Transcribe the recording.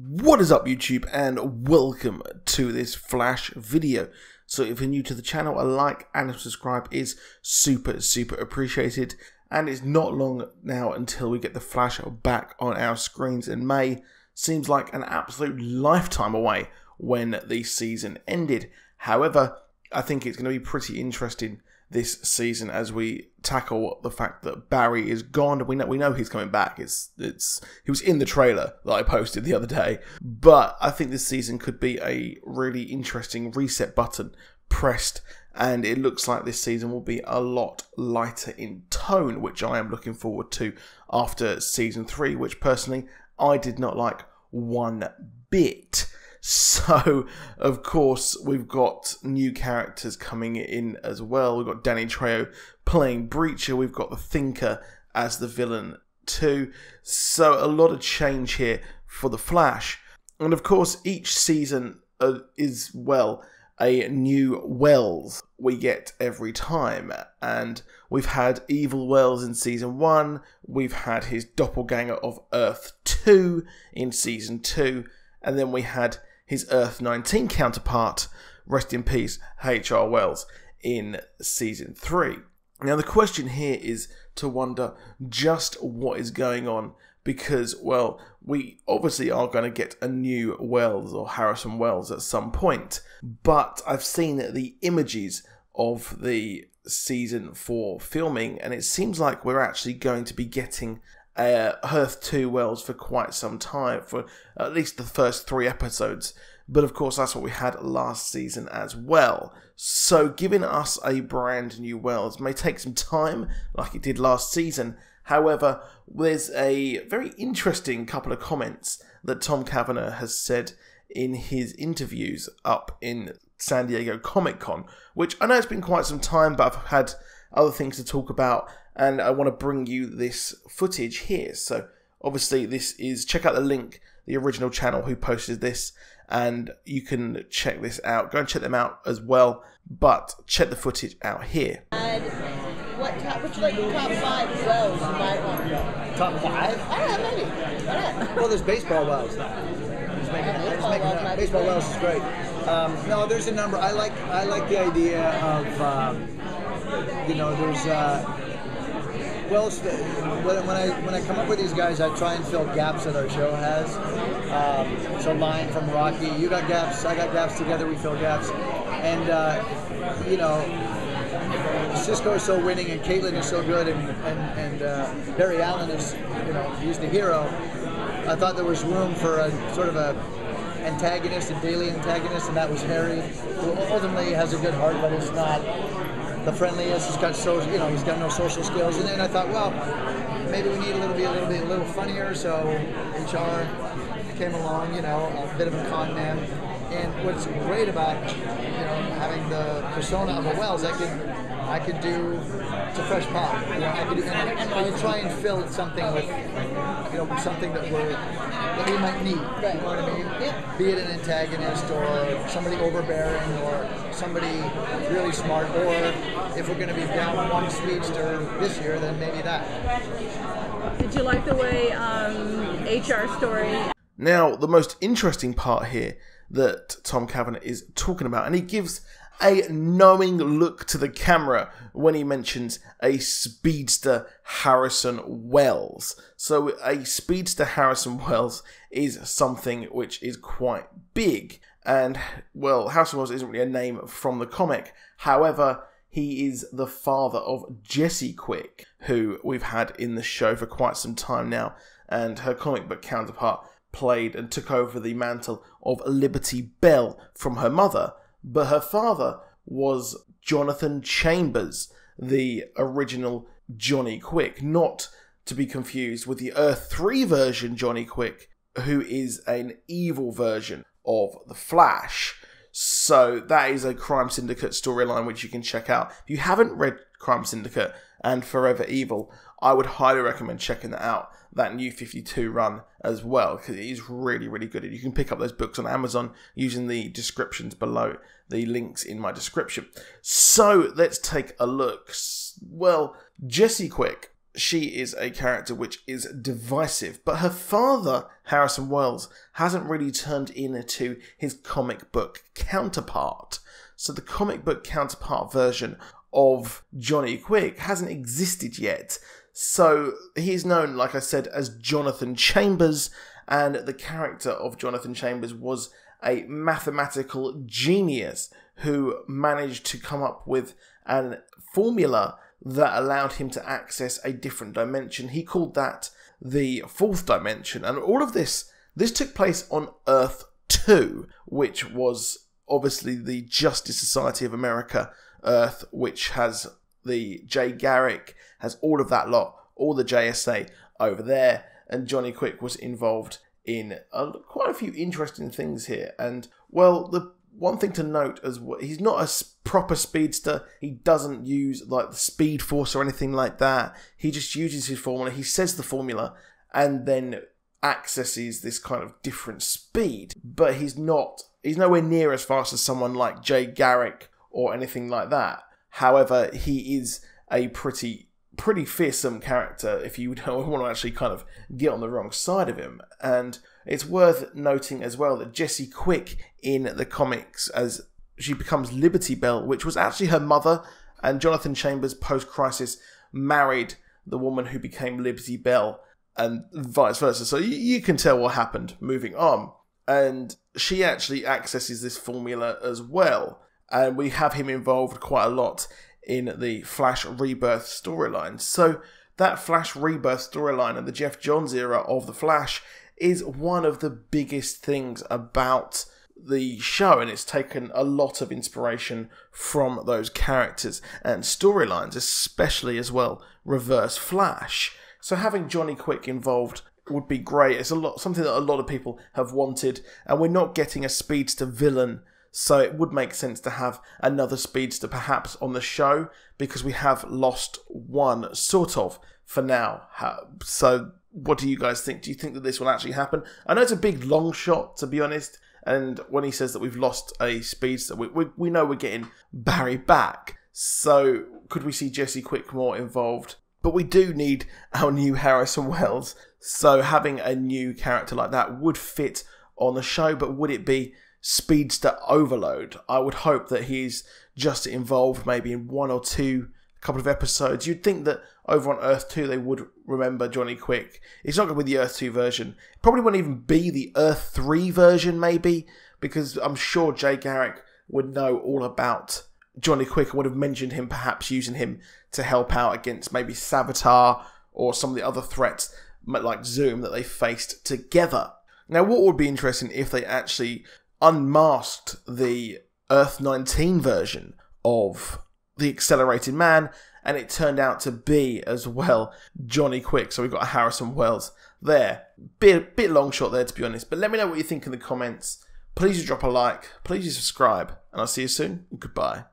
What is up YouTube, and welcome to this Flash video. So if you're new to the channel, a like and a subscribe is super appreciated, and it's not long now until we get the Flash back on our screens in May. Seems like an absolute lifetime away when the season ended. However, I think it's going to be pretty interesting this season as we tackle the fact that Barry is gone. We know he's coming back. He was in the trailer that I posted the other day. But I think this season could be a really interesting reset button pressed, and it looks like this season will be a lot lighter in tone, which I am looking forward to after season 3, which personally I did not like one bit. So, of course, we've got new characters coming in as well. We've got Danny Trejo playing Breacher. We've got the Thinker as the villain too. So, a lot of change here for the Flash. And, of course, each season is, well, a new Wells we get every time. And we've had Evil Wells in Season 1. We've had his doppelganger of Earth 2 in Season 2. And then we had his Earth 19 counterpart, rest in peace, H.R. Wells, in Season 3. Now the question here is to wonder just what is going on, because, well, we obviously are going to get a new Wells or Harrison Wells at some point, but I've seen the images of the Season 4 filming, and it seems like we're actually going to be getting Earth 2 Wells for quite some time, for at least the first 3 episodes. But of course that's what we had last season as well. So giving us a brand new Wells may take some time, like it did last season. However, there's a very interesting couple of comments that Tom Cavanagh has said in his interviews up in San Diego Comic-Con, which I know it's been quite some time, but I've had other things to talk about, and I want to bring you this footage here. So obviously this is, check out the link, the original channel who posted this, and you can check this out. Go and check them out as well, but check the footage out here. And what's like the top 5 Wells you might want to know? Top 5? I don't know, maybe. Why not? Well, there's baseball Wells. Baseball Wells is great. No, there's a number. I like the idea of you know, there's Wells. When I come up with these guys, I try and fill gaps that our show has. It's a line from Rocky. You got gaps, I got gaps. Together we fill gaps. And you know, Cisco is so winning, and Caitlin is so good, and Barry Allen is, you know, he's the hero. I thought there was room for a sort of a antagonist, a daily antagonist, and that was Harry, who ultimately has a good heart, but is not the friendliest. He's got he's got no social skills. And then I thought, well, maybe we need a little funnier. So HR came along, you know, a bit of a con man. And what's great about, you know, having the persona of a Wells, I could do, it's a fresh pop. You know, I could do, and I would try and fill something with, you know, something that we might need. Right. You know what I mean? Yeah. Be it an antagonist, or somebody overbearing, or somebody really smart, or if we're going to be down one Speedster this year, then maybe that. Did you like the way HR story? Now, the most interesting part here that Tom Cavanagh is talking about, and he gives a knowing look to the camera when he mentions a Speedster Harrison Wells. So a Speedster Harrison Wells is something which is quite big, and, well, Harrison Wells isn't really a name from the comic. However, he is the father of Jessie Quick, who we've had in the show for quite some time now, and her comic book counterpart played and took over the mantle of Liberty Bell from her mother. But her father was Jonathan Chambers, the original Johnny Quick, not to be confused with the Earth 3 version Johnny Quick, who is an evil version of the Flash. So that is a Crime Syndicate storyline which you can check out. If you haven't read Crime Syndicate and Forever Evil, I would highly recommend checking that out, that New 52 run as well, because it is really good. You can pick up those books on Amazon using the descriptions below, the links in my description. So let's take a look. Well, Jessie Quick she is a character which is divisive, but her father, Harrison Wells, hasn't really turned into his comic book counterpart. So the comic book counterpart version of Johnny Quick hasn't existed yet. So he's known, like I said, as Jonathan Chambers, and the character of Jonathan Chambers was a mathematical genius who managed to come up with a formula that allowed him to access a different dimension. He called that the fourth dimension. And all of this took place on Earth 2, which was obviously the Justice Society of America Earth, which has the Jay Garrick, has all of that lot, all the JSA over there. And Johnny Quick was involved in quite a few interesting things here. And, well, the one thing to note as well, he's not a proper speedster. He doesn't use like the Speed Force or anything like that. He just uses his formula. He says the formula and then accesses this kind of different speed. But he's nowhere near as fast as someone like Jay Garrick or anything like that. However, he is a pretty fearsome character if you don't want to actually kind of get on the wrong side of him. And it's worth noting as well that Jessie Quick in the comics, as she becomes Liberty Bell, which was actually her mother, and Jonathan Chambers post-crisis married the woman who became Liberty Bell and vice versa. So you can tell what happened moving on. And she actually accesses this formula as well. And we have him involved quite a lot in the Flash Rebirth storyline. So that Flash Rebirth storyline and the Jeff Johns era of the Flash is one of the biggest things about the show, and it's taken a lot of inspiration from those characters and storylines, especially as well Reverse Flash. So having Johnny Quick involved would be great. It's something that a lot of people have wanted, and we're not getting a speedster villain. So it would make sense to have another speedster perhaps on the show, because we have lost one, sort of, for now. So what do you guys think? Do you think that this will actually happen? I know it's a big long shot, to be honest. And when he says that we've lost a speedster, we know we're getting Barry back. So could we see Jessie Quick more involved? But we do need our new Harrison Wells. So having a new character like that would fit on the show, but would it be speedster overload? I would hope that he's just involved maybe in one or two couple of episodes. You'd think that over on Earth 2 they would remember Johnny Quick. It's not going to be the Earth 2 version. It probably won't even be the Earth 3 version maybe, because I'm sure Jay Garrick would know all about Johnny Quick and would have mentioned him, perhaps using him to help out against maybe Savitar or some of the other threats like Zoom that they faced together. Now what would be interesting if they actually unmasked the Earth 19 version of the Accelerated Man, and it turned out to be as well Johnny Quick. So we've got a Harrison Wells there. Bit long shot there, to be honest. But let me know what you think in the comments. Please do drop a like. Please do subscribe. And I'll see you soon. Goodbye.